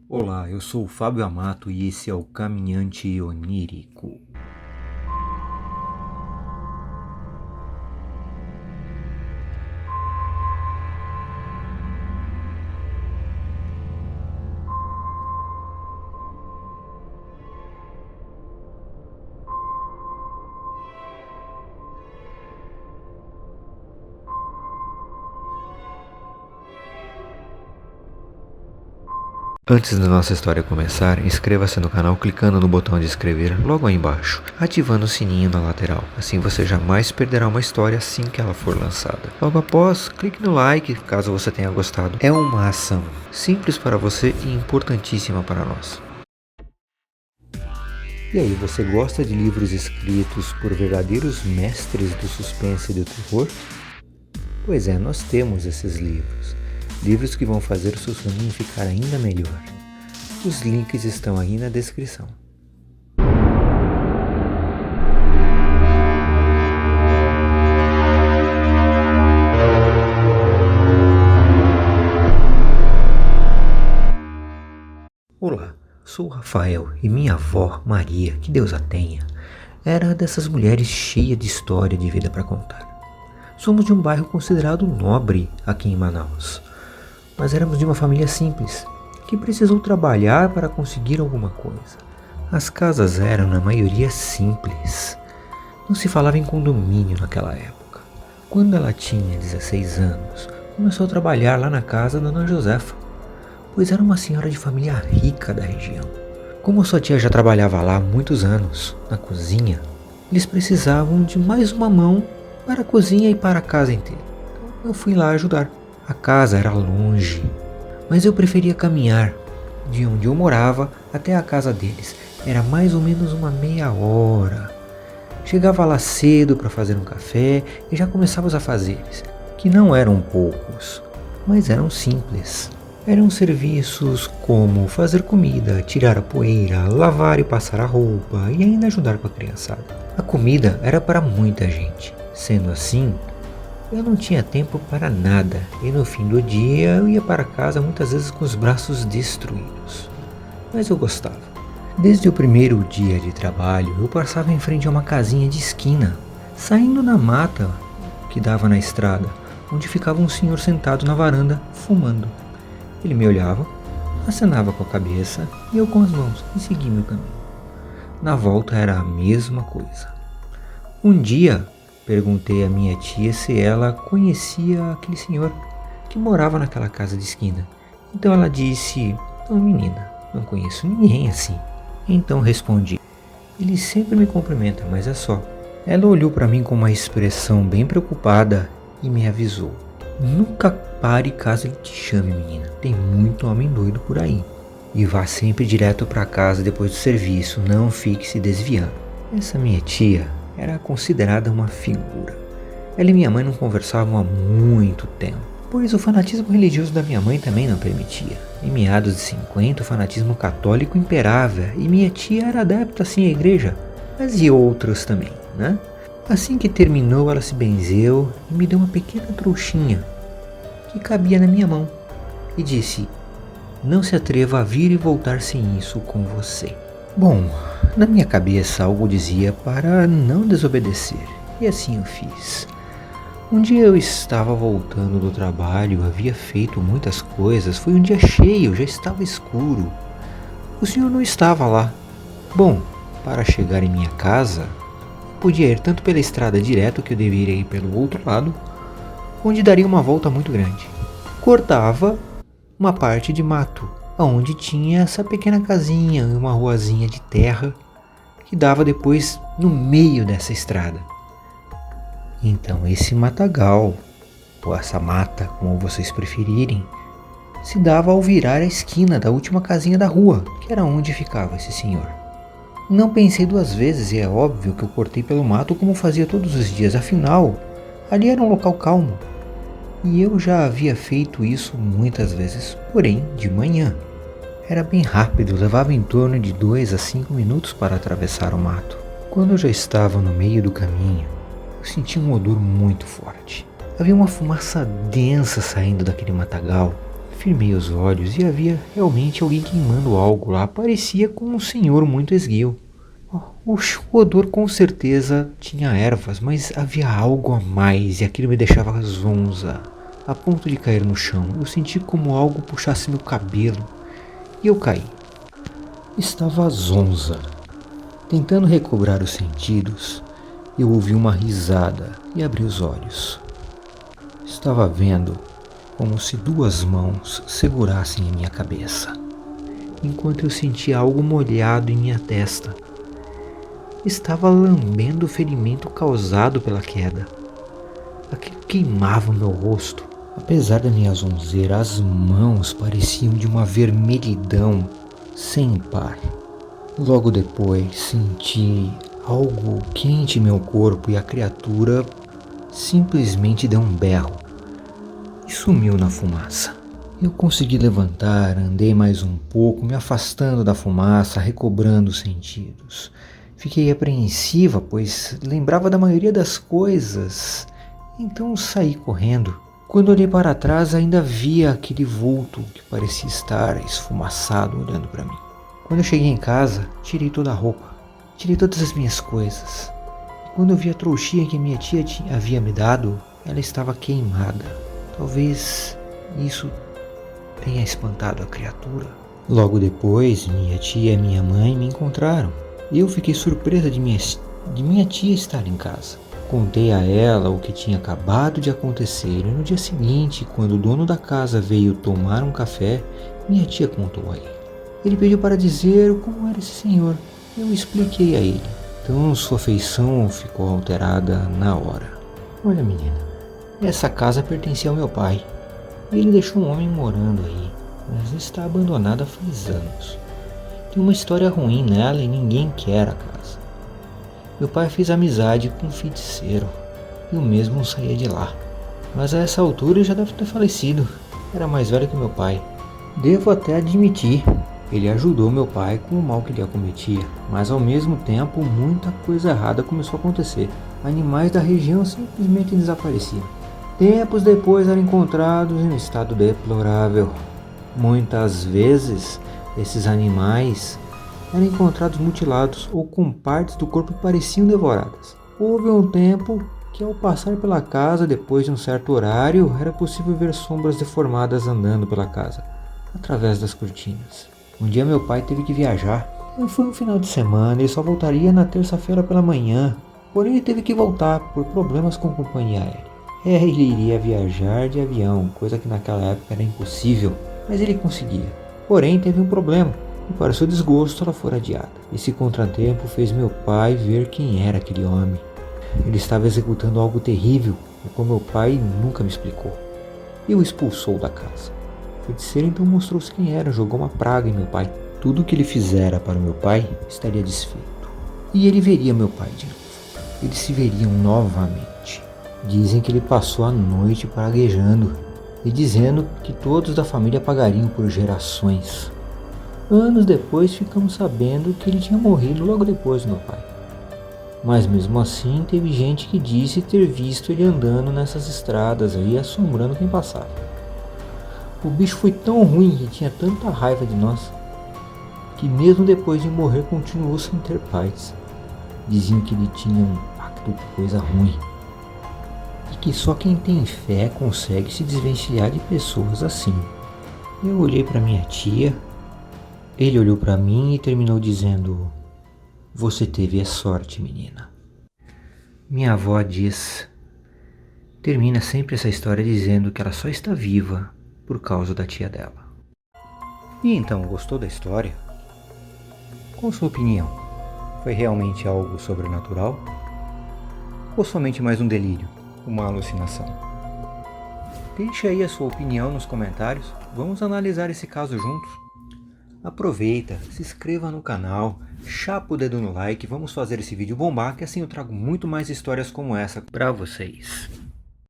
Olá, eu sou o Fábio Amato e esse é o Caminhante Onírico. Antes da nossa história começar, inscreva-se no canal clicando no botão de inscrever logo aí embaixo, ativando o sininho na lateral. Assim você jamais perderá uma história assim que ela for lançada. Logo após, clique no like caso você tenha gostado. É uma ação simples para você e importantíssima para nós. E aí, você gosta de livros escritos por verdadeiros mestres do suspense e do terror? Pois é, nós temos esses livros. Livros que vão fazer o seu soninho ficar ainda melhor. Os links estão aí na descrição. Olá, sou o Rafael e minha avó, Maria, que Deus a tenha, era dessas mulheres cheias de história de vida para contar. Somos de um bairro considerado nobre aqui em Manaus, mas éramos de uma família simples, que precisou trabalhar para conseguir alguma coisa. As casas eram, na maioria, simples. Não se falava em condomínio naquela época. Quando ela tinha 16 anos, começou a trabalhar lá na casa da Dona Josefa, pois era uma senhora de família rica da região. Como sua tia já trabalhava lá há muitos anos, na cozinha, eles precisavam de mais uma mão para a cozinha e para a casa inteira. Então eu fui lá ajudar. A casa era longe, mas eu preferia caminhar de onde eu morava até a casa deles. Era mais ou menos uma meia hora. Chegava lá cedo para fazer um café e já começava os afazeres, que não eram poucos, mas eram simples. Eram serviços como fazer comida, tirar a poeira, lavar e passar a roupa e ainda ajudar com a criançada. A comida era para muita gente. Sendo assim, eu não tinha tempo para nada e no fim do dia eu ia para casa muitas vezes com os braços destruídos. Mas eu gostava. Desde o primeiro dia de trabalho eu passava em frente a uma casinha de esquina, saindo na mata que dava na estrada, onde ficava um senhor sentado na varanda fumando. Ele me olhava, acenava com a cabeça e eu com as mãos e segui meu caminho. Na volta era a mesma coisa. Um dia perguntei à minha tia se ela conhecia aquele senhor que morava naquela casa de esquina. Então ela disse: "Não, menina, não conheço ninguém assim." Então respondi: "Ele sempre me cumprimenta, mas é só." Ela olhou para mim com uma expressão bem preocupada e me avisou: "Nunca pare caso ele te chame, menina. Tem muito homem doido por aí. E vá sempre direto para casa depois do serviço, não fique se desviando." Essa minha tia era considerada uma figura. Ela e minha mãe não conversavam há muito tempo, pois o fanatismo religioso da minha mãe também não permitia. Em meados de 50, o fanatismo católico imperava e minha tia era adepta sim à igreja, mas e outros também, né? Assim que terminou, ela se benzeu e me deu uma pequena trouxinha que cabia na minha mão e disse: "Não se atreva a vir e voltar sem isso com você." Bom, na minha cabeça algo dizia para não desobedecer, e assim eu fiz. Um dia eu estava voltando do trabalho, havia feito muitas coisas, foi um dia cheio, já estava escuro. O senhor não estava lá. Bom, para chegar em minha casa, podia ir tanto pela estrada direto, que eu deveria ir pelo outro lado, onde daria uma volta muito grande. Cortava uma parte de mato, onde tinha essa pequena casinha e uma ruazinha de terra que dava depois no meio dessa estrada. Então esse matagal, ou essa mata, como vocês preferirem, se dava ao virar a esquina da última casinha da rua, que era onde ficava esse senhor. Não pensei duas vezes e é óbvio que eu cortei pelo mato como fazia todos os dias, afinal, ali era um local calmo. E eu já havia feito isso muitas vezes, porém de manhã. Era bem rápido, levava em torno de 2 a 5 minutos para atravessar o mato. Quando eu já estava no meio do caminho, eu senti um odor muito forte. Havia uma fumaça densa saindo daquele matagal, Firmei os olhos e havia realmente alguém queimando algo lá. Parecia com um senhor muito esguio. O odor com certeza tinha ervas, mas havia algo a mais e aquilo me deixava zonza. A ponto de cair no chão, eu senti como algo puxasse meu cabelo e eu caí. Estava zonza. Tentando recobrar os sentidos, eu ouvi uma risada e abri os olhos. Estava vendo como se duas mãos segurassem em minha cabeça, enquanto eu sentia algo molhado em minha testa. Estava lambendo o ferimento causado pela queda. Aquilo queimava o meu rosto. Apesar da minha zonzeira, as mãos pareciam de uma vermelhidão sem par. Logo depois, senti algo quente em meu corpo e a criatura simplesmente deu um berro e sumiu na fumaça. Eu consegui levantar, andei mais um pouco, me afastando da fumaça, recobrando os sentidos. Fiquei apreensiva, pois lembrava da maioria das coisas, então saí correndo. Quando olhei para trás, ainda via aquele vulto que parecia estar esfumaçado olhando para mim. Quando eu cheguei em casa, tirei toda a roupa, tirei todas as minhas coisas. E quando eu vi a trouxinha que minha tia havia me dado, ela estava queimada. Talvez isso tenha espantado a criatura. Logo depois, minha tia e minha mãe me encontraram. Eu fiquei surpresa de minha tia estar em casa. Contei a ela o que tinha acabado de acontecer e no dia seguinte, quando o dono da casa veio tomar um café, minha tia contou a ele. Ele pediu para dizer como era esse senhor. Eu expliquei a ele. Então sua feição ficou alterada na hora. Olha, menina, essa casa pertencia ao meu pai. Ele deixou um homem morando aí, mas está abandonada faz anos. Tem uma história ruim nela e ninguém quer a casa. Meu pai fez amizade com um feiticeiro e o mesmo saía de lá. Mas a essa altura ele já deve ter falecido. Era mais velho que meu pai. Devo até admitir, ele ajudou meu pai com o mal que ele acometia. Mas ao mesmo tempo, muita coisa errada começou a acontecer. Animais da região simplesmente desapareciam. Tempos depois eram encontrados em um estado deplorável. Muitas vezes, esses animais eram encontrados mutilados ou com partes do corpo que pareciam devoradas. Houve um tempo que, ao passar pela casa depois de um certo horário, era possível ver sombras deformadas andando pela casa, através das cortinas. Um dia meu pai teve que viajar. Foi um final de semana e só voltaria na terça-feira pela manhã. Porém ele teve que voltar por problemas com a companhia aérea. Ele iria viajar de avião, coisa que naquela época era impossível, mas ele conseguia. Porém teve um problema. E para seu desgosto ela foi adiada. Esse contratempo fez meu pai ver quem era aquele homem. Ele estava executando algo terrível, o qual meu pai nunca me explicou. E o expulsou da casa. O feiticeiro então mostrou-se quem era, jogou uma praga em meu pai. Tudo o que ele fizera para meu pai estaria desfeito. E ele veria meu pai de novo. Eles se veriam novamente. Dizem que ele passou a noite praguejando e dizendo que todos da família pagariam por gerações. Anos depois ficamos sabendo que ele tinha morrido logo depois do meu pai. Mas mesmo assim teve gente que disse ter visto ele andando nessas estradas aí, assombrando quem passava. O bicho foi tão ruim e tinha tanta raiva de nós, que mesmo depois de morrer continuou sem ter paz. Diziam que ele tinha um pacto de coisa ruim, e que só quem tem fé consegue se desvencilhar de pessoas assim. Eu olhei para minha tia. Ele olhou para mim e terminou dizendo: "Você teve a sorte, menina." Minha avó termina sempre essa história dizendo que ela só está viva por causa da tia dela. E então, gostou da história? Qual a sua opinião? Foi realmente algo sobrenatural? Ou somente mais um delírio, uma alucinação? Deixe aí a sua opinião nos comentários, vamos analisar esse caso juntos. Aproveita, se inscreva no canal, chapa o dedo no like, vamos fazer esse vídeo bombar, que assim eu trago muito mais histórias como essa para vocês.